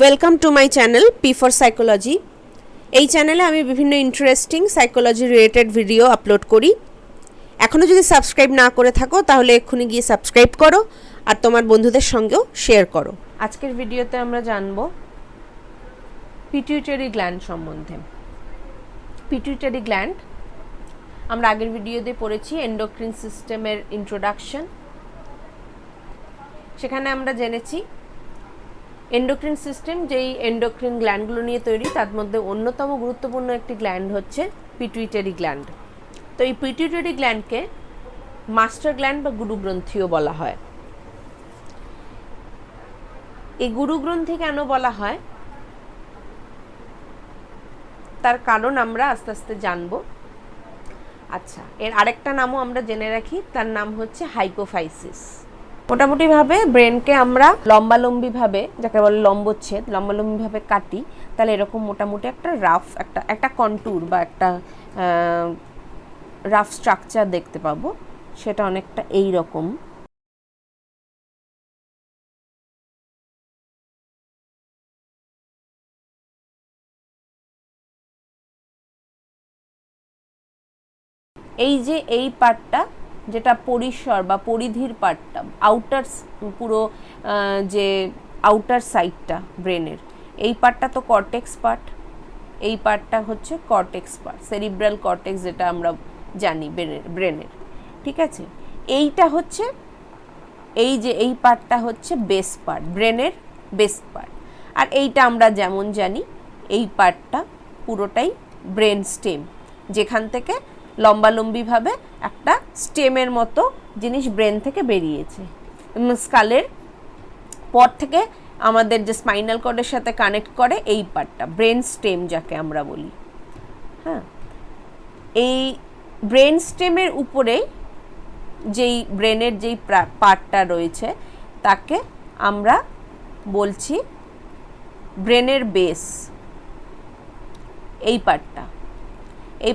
Welcome to my channel P for psychology. এই চ্যানেলে আমি বিভিন্ন interesting psychology related video upload করি। এখনও যদি সাবস্ক্রাইব না করে থাকো তাহলে এক্ষুনি গিয়ে সাবস্ক্রাইব করো আর তোমার বন্ধুদের সঙ্গেও শেয়ার করো। আজকের ভিডিওতে আমরা জানব পিটুইটারি গ্ল্যান্ড সম্বন্ধে। পিটুইটারি গ্ল্যান্ড আমরা আগের ভিডিওতে পড়েছি এন্ডোক্রিন সিস্টেমের ইন্ট্রোডাকশন। সেখানে আমরা জেনেছি এন্ডোক্রিন সিস্টেম যেই এন্ডোক্রিন গ্ল্যান্ডগুলো নিয়ে তৈরি, তার মধ্যে অন্যতম গুরুত্বপূর্ণ একটি গ্ল্যান্ড হচ্ছে পিটুইটারি গ্ল্যান্ড। তো এই পিটুইটারি গ্ল্যান্ডকে মাস্টার গ্ল্যান্ড বা গুরুগ্রন্থিও বলা হয়। এই গুরুগ্রন্থি কেন বলা হয় তার কারণ আমরা আস্তে আস্তে জানব। আচ্ছা, এর আরেকটা নামও আমরা জেনে রাখি, তার নাম হচ্ছে হাইপোফাইসিস। মোটামুটিভাবে ব্রেনকে আমরা লম্বালম্বিভাবে, যাকে বলে লম্বচ্ছেদ, লম্বালম্বিভাবে কাটি, তাহলে এরকম মোটামুটি একটা রাফ একটা কন্ট্যুর বা একটা রাফ স্ট্রাকচার দেখতে পাবো। সেটা অনেকটা এই রকম। এই যে এই পার্টটা, যেটা পরিসর বা পরিধির পার্টটা, আউটার, পুরো যে আউটার সাইডটা ব্রেনের, এই পার্টটা তো কর্টেক্স পার্ট। এই পার্টটা হচ্ছে কর্টেক্স পার্ট, সেরিব্রাল কর্টেক্স যেটা আমরা জানি ব্রেনের। ঠিক আছে, এইটা হচ্ছে এই যে এই পার্টটা হচ্ছে বেস পার্ট, ব্রেনের বেস পার্ট। আর এইটা আমরা যেমন জানি এই পার্টটা পুরোটাই ব্রেন স্টেম, যেখান থেকে লম্বালম্বিভাবে একটা স্টেমের মতো জিনিস ব্রেন থেকে বেরিয়েছে। স্কালের পর থেকে আমাদের যে স্পাইনাল কর্ডের সাথে কানেক্ট করে এই পার্টটা ব্রেন স্টেম যাকে আমরা বলি। হ্যাঁ, এই ব্রেন স্টেমের উপরে যেই ব্রেনের যেই পার্টটা রয়েছে তাকে আমরা বলছি ব্রেনের বেস। এই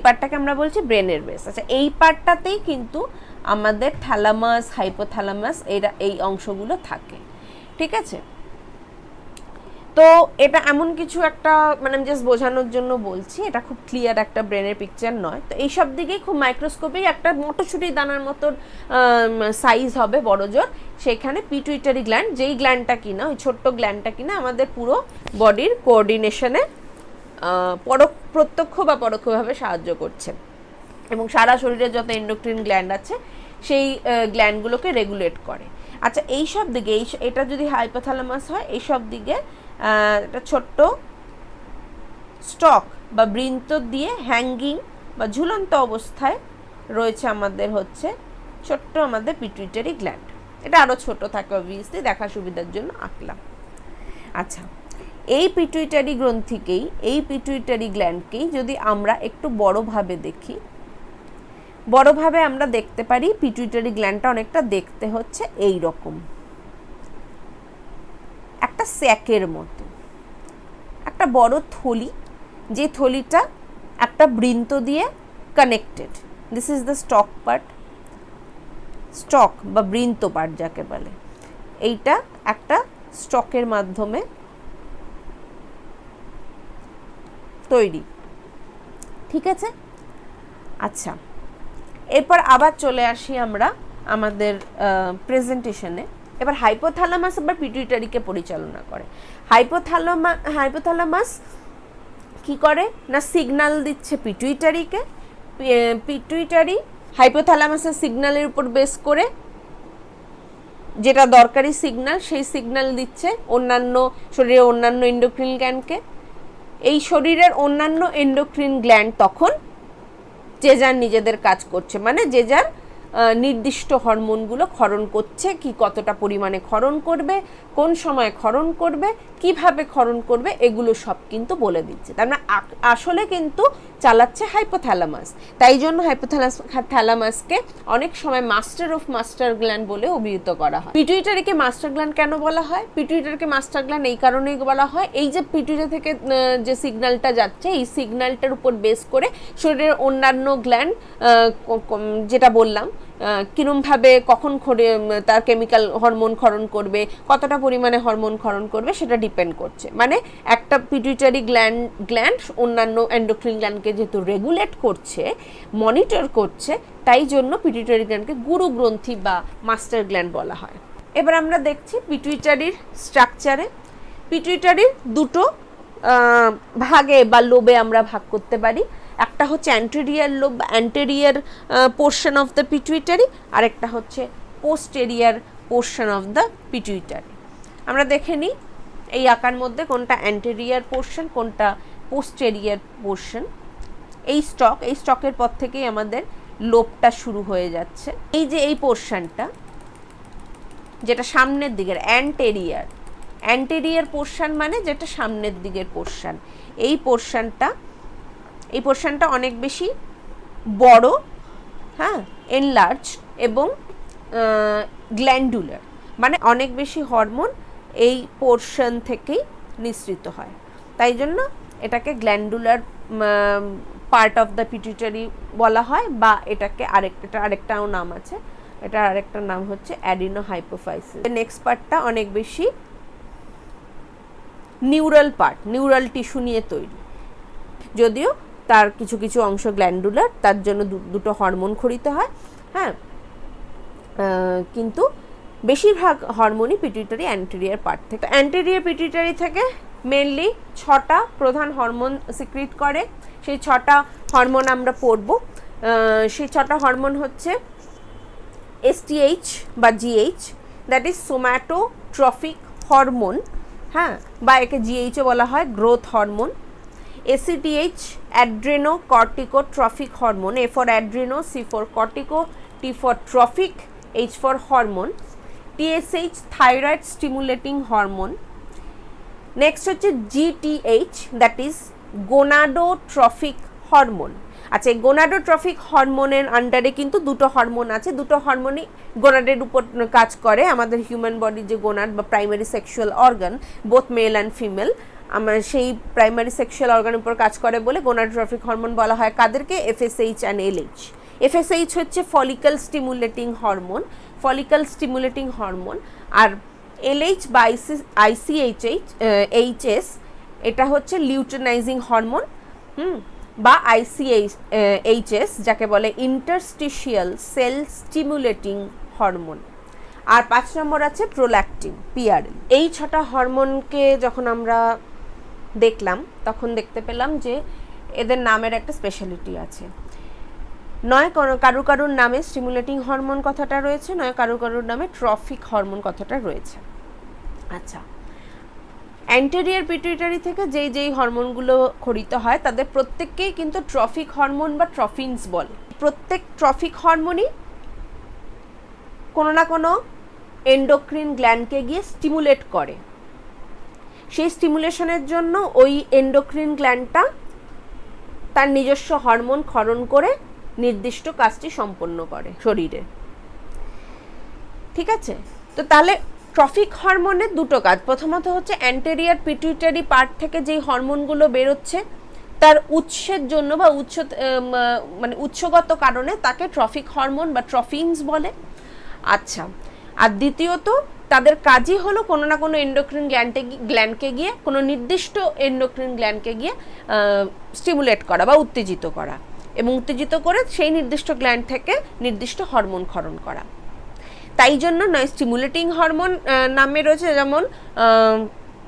পার্টটাকে আমরা বলছি ব্রেনের বেস। আচ্ছা, এই পার্টটাতেই কিন্তু আমাদের থ্যালামাস, হাইপোথ্যালামাস এই অংশগুলো থাকে। ঠিক আছে, তো এটা এমন কিছু একটা, মানে আমি জাস্ট বোঝানোর জন্য বলছি, এটা খুব ক্লিয়ার একটা ব্রেনের পিকচার নয়। তো এইসব দিকেই খুব মাইক্রোস্কোপেই একটা মটরশুঁটি দানার মতন সাইজ হবে, বড় জোর। সেখানে পিটুইটারি গ্ল্যান্ড, যেই গ্ল্যান্ডটা কিনা, ওই ছোট্ট গ্ল্যান্ডটা কিনা আমাদের পুরো বডির কোঅর্ডিনেশনে প্রত্যক্ষ বা পরোক্ষভাবে সাহায্য করছে এবং সারা শরীরে যত এন্ডোক্রিন গ্ল্যান্ড আছে সেই গ্ল্যান্ডগুলোকে রেগুলেট করে। আচ্ছা, এই সব দিকে এটা যদি হাইপোথ্যালামাস হয়, এই সব দিকে একটা ছোট্ট স্টক বা বৃন্ত দিয়ে হ্যাঙ্গিং বা ঝুলন্ত অবস্থায় রয়েছে আমাদের হচ্ছে ছোট্ট আমাদের পিটুইটারি গ্ল্যান্ড। এটা আরও ছোট থাকে, অবভিয়াসলি দেখার সুবিধার জন্য আঁকলাম। আচ্ছা, এই পিটুইটারি গ্রন্থিকেই, এই পিটুইটারি গ্ল্যান্ডকেই যদি আমরা একটু বড়ভাবে দেখি, বড়ভাবে আমরা দেখতে পারি পিটুইটারি গ্ল্যান্ডটা অনেকটা দেখতে হচ্ছে এই রকম একটা স্যাকের মতো, একটা বড় থলি, যে থলিটা একটা বৃন্ত দিয়ে connected. This is the stock part, stock বা বৃন্ত পার্ট যাকে বলে। এইটা একটা স্টকের মাধ্যমে তৈরি। ঠিক আছে, আচ্ছা, এরপর আবার চলে আসি আমরা আমাদের প্রেজেন্টেশনে। এবার হাইপোথ্যালামাস আবার পিটুইটারিকে পরিচালনা করে। হাইপোথ্যালামাস কি করে না, সিগন্যাল দিচ্ছে পিটুইটারিকে। পিটুইটারি হাইপোথ্যালামাসের সিগন্যালের উপর বেস করে, যেটা দরকারি সিগন্যাল, সেই সিগন্যাল দিচ্ছে অন্যান্য শরীরের অন্যান্য এন্ডোক্রিন গ্ল্যান্ডকে। এই শরীরের অন্যান্য এন্ডোক্রিন গ্ল্যান্ড তখন যে যার নিজেদের কাজ করছে, মানে যে যার নির্দিষ্ট হরমোনগুলো ক্ষরণ করছে, কি কতটা পরিমাণে ক্ষরণ করবে, কোন সময় ক্ষরণ করবে, কিভাবে ক্ষরণ করবে, এগুলো সব কিন্তু বলে দিচ্ছে। তার মানে আসলে কিন্তু চালাচ্ছে হাইপোথ্যালামাস। তাই জন্য হাইপোথ্যালামাসকে অনেক সময় মাস্টার অফ মাস্টার গ্ল্যান্ড বলে অভিহিত করা হয়। পিটুইটারিকে মাস্টার গ্ল্যান্ড কেন বলা হয়? পিটুইটারিকে মাস্টার গ্ল্যান্ড এই কারণেই বলা হয়, এই যে পিটুইটারি থেকে যে সিগন্যালটা যাচ্ছে, এই সিগন্যালটার উপর বেস করে শরীরের অন্যান্য গ্ল্যান্ড, যেটা বললাম কীরমভাবে কখন তার কেমিক্যাল হরমোন ক্ষরণ করবে, কতটা পরিমাণে হরমোন ক্ষরণ করবে সেটা ডিপেন্ড করছে। মানে একটা পিটুইটারি গ্ল্যান্ড অন্যান্য এন্ডোক্রিন গ্ল্যান্ডকে যেহেতু রেগুলেট করছে, মনিটর করছে, তাই জন্য পিটুইটারি গ্ল্যান্ডকে গুরু গ্রন্থি বা মাস্টার গ্ল্যান্ড বলা হয়। এবার আমরা দেখছি পিটুইটারির স্ট্রাকচারে। পিটুইটারির দুটো ভাগে বা লোবে আমরা ভাগ করতে পারি। একটা হচ্ছে অ্যান্টেরিয়ার লোব বা anterior portion of the pituitary, আর একটা হচ্ছে posterior portion of the pituitary. আমরা দেখে নিই এই আঁকার মধ্যে কোনটা অ্যান্টেরিয়ার পোর্শন, কোনটা পোস্টেরিয়ার পোর্শন। এই স্টকের পর থেকেই আমাদের লোবটা শুরু হয়ে যাচ্ছে। এই যে এই পোর্শনটা যেটা সামনের দিকের অ্যান্টেরিয়ার পোর্শন মানে যেটা সামনের দিকের পোর্শন, এই পোর্শনটা অনেক বেশি বড়, হ্যাঁ, এনলার্জ এবং গ্ল্যান্ডুলার, মানে অনেক বেশি হরমোন এই পোর্শন থেকেই নিঃসৃত হয়, তাই জন্য এটাকে glandular part of the pituitary বলা হয়। বা এটাকে আরেকটাও নাম আছে, এটার আরেকটা নাম হচ্ছে অ্যাডিনো হাইপোফাইসিস। নেক্সট পার্টটা অনেক বেশি নিউরাল টিস্যু নিয়ে তৈরি, যদিও তার কিছু কিছু অংশ গ্ল্যান্ডুলার, তার জন্য দুটো হরমোন ক্ষরিত হয়, হ্যাঁ, কিন্তু বেশিরভাগ হরমোনই পিটুইটারি অ্যান্টেরিয়ার পার্ট থেকে। অ্যান্টেরিয়ার পিটুইটারি থেকে মেনলি 6টা প্রধান হরমোন সিক্রিট করে। সেই 6টা হরমোন আমরা পড়ব। সেই 6টা হরমোন হচ্ছে STH বা GH, দ্যাট ইজ সোম্যাটোট্রফিক হরমোন, হ্যাঁ, বা একে GH বলা হয়, growth hormone. ACTH adrenoccorticotropic hormone, A for adreno, C for cortico, T for trophic, H for hormone. TSH thyroid stimulating hormone. Next হচ্ছে GTH, that is gonadotrophic hormone. আচ্ছা, এই গোনাডোট্রফিক হরমোনের আন্ডারে কিন্তু দুটো হরমোন আছে, দুটো হরমোনই গোনাডের উপর কাজ করে। আমাদের হিউম্যান বডির যে গোনাড বা primary sexual organ, both male and female, আমার সেই প্রাইমারি সেক্সুয়াল অর্গানের উপর কাজ করে বলে গোনাডোট্রফিক হরমোন বলা হয়। কাদেরকে? FSH and LH। FSH হচ্ছে ফলিকল স্টিমুলেটিং হরমোন, আর LH বা ICHS এটা হচ্ছে লিউটেনাইজিং হরমোন, বা ICHS যাকে বলে ইন্টারস্টিশিয়াল সেল স্টিমুলেটিং হরমোন। আর 5 নম্বর আছে প্রোল্যাক্টিন, PRL। এই 6টা হরমোনকে যখন আমরা দেখলাম তখন দেখতে পেলাম যে এদের নামের একটা স্পেশালিটি আছে। নয় কারুর নামে স্টিমুলেটিং হরমোন কথাটা রয়েছে, নয় কারুর নামে ট্রফিক হরমোন কথাটা রয়েছে। আচ্ছা, অ্যান্টেরিয়ার পিটুইটারি থেকে যেই হরমোনগুলো ক্ষরিত হয় তাদের প্রত্যেককেই কিন্তু ট্রফিক হরমোন বা ট্রফিনস বলে। প্রত্যেক ট্রফিক হরমোনই কোনো না কোনো এন্ডোক্রিন গ্ল্যান্ডকে গিয়ে স্টিমুলেট করে। সেই স্টিমুলেশনের জন্য ওই এন্ডোক্রিন গ্ল্যান্ডটা তার নিজস্ব হরমোন ক্ষরণ করে নির্দিষ্ট কাজটি সম্পন্ন করে শরীরে, ঠিক আছে? তো তাহলে ট্রফিক হরমোনের দুটো কাজ। প্রথমত হচ্ছে অ্যান্টেরিয়ার পিটুইটারি পার্ট থেকে যেই হরমোনগুলো বেরোচ্ছে তার উৎসের জন্য বা উৎসগত কারণে তাকে ট্রফিক হরমোন বা ট্রফিনস বলে। আচ্ছা, আর দ্বিতীয়ত তাদের কাজই হলো কোনো না কোনো এন্ডোক্রিন গ্ল্যান্ডকে গিয়ে, কোনো নির্দিষ্ট এন্ডোক্রিন গ্ল্যান্ডকে গিয়ে স্টিমুলেট করা বা উত্তেজিত করা, এবং উত্তেজিত করে সেই নির্দিষ্ট গ্ল্যান্ড থেকে নির্দিষ্ট হরমোন ক্ষরণ করা। তাই জন্য নয় স্টিমুলেটিং হরমোন নামে রয়েছে, যেমন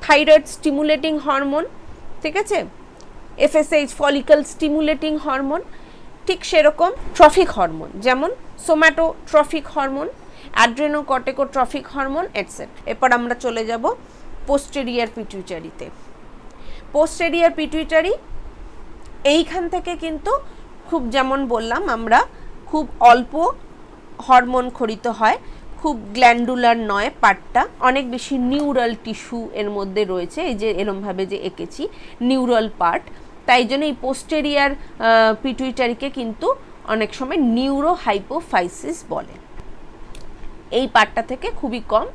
থাইরয়েড স্টিমুলেটিং হরমোন, ঠিক আছে, FSH ফলিকল স্টিমুলেটিং হরমোন, ঠিক সেরকম ট্রফিক হরমোন যেমন সোম্যাটোট্রফিক হরমোন, অ্যাড্রেনোকর্টিকোট্রফিক হরমোন, এটসেট্রা। এরপর আমরা চলে যাব পোস্টেরিয়ার পিটুইটারিতে। পোস্টেরিয়ার পিটুইটারি এইখান থেকে কিন্তু খুব, যেমন বললাম আমরা, খুব অল্প হরমোন ক্ষরিত হয়, খুব গ্ল্যান্ডুলার নয় পার্টটা, অনেক বেশি নিউরাল টিস্যু এর মধ্যে রয়েছে, এই যে এরমভাবে যে এঁকেছি নিউরাল পার্ট, তাই জন্য এই পোস্টেরিয়ার পিটুইটারিকে কিন্তু অনেক সময় নিউরো হাইপোফাইসিস বলে। এই পার্টটা থেকে খুবই কম,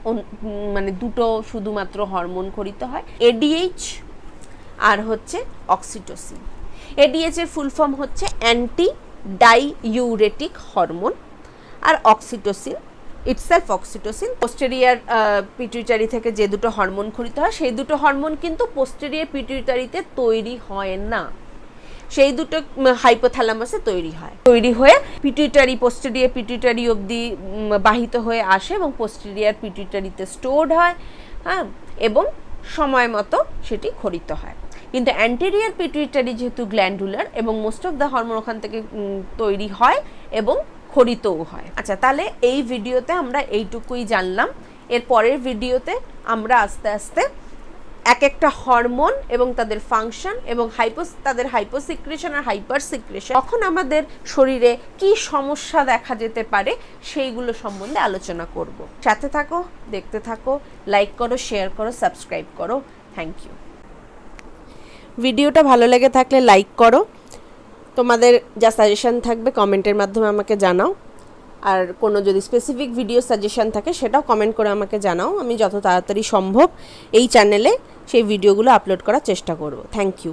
মানে দুটো শুধুমাত্র হরমোন ক্ষরিত হয়, ADH আর হচ্ছে অক্সিটোসিন। ADH এর ফুল ফর্ম হচ্ছে অ্যান্টি ডাইইউরেটিক হরমোন, আর oxytocin, itself oxytocin. Posterior pituitary থেকে যে দুটো হরমোন খরিত হয় সেই দুটো হরমোন কিন্তু পোস্টেরিয়ার পিটুইটারিতে তৈরি হয় না, সেই দুটো হাইপোথ্যালামাসে তৈরি হয়ে পিটুইটারি, পোস্টেরিয়ার পিটুইটারি অবধি বাহিত হয়ে আসে এবং পোস্টেরিয়ার পিটুইটারিতে স্টোরড হয়, হ্যাঁ, এবং সময় মতো সেটি খরিত হয়। কিন্তু অ্যান্টেরিয়ার পিটুইটারি যেহেতু গ্ল্যান্ডুলার এবং মোস্ট অফ দ্য হরমোন ওখান থেকে তৈরি হয় এবং খরিতও হয়। আচ্ছা, তাহলে এই ভিডিওতে আমরা এইটুকুই জানলাম। এর পরের ভিডিওতে আমরা আস্তে আস্তে এক একটা হরমোন এবং তাদের ফাংশন এবং তাদের হাইপোসিক্রেশন আর হাইপার সিক্রেশন, তখন আমাদের শরীরে কি সমস্যা দেখা যেতে পারে সেইগুলো সম্বন্ধে আলোচনা করব। সাথে থাকো, দেখতে থাকো, লাইক করো, শেয়ার করো, সাবস্ক্রাইব করো। Thank you. ভিডিওটা ভালো লেগে থাকলে লাইক করো, তোমাদের যা সাজেশন থাকবে কমেন্টের মাধ্যমে আমাকে জানাও, আর কোনো যদি স্পেসিফিক ভিডিও সাজেশন থাকে সেটাও কমেন্ট করে আমাকে জানাও। আমি যত তাড়াতাড়ি সম্ভব এই চ্যানেলে সেই ভিডিওগুলো আপলোড করার চেষ্টা করব। Thank you.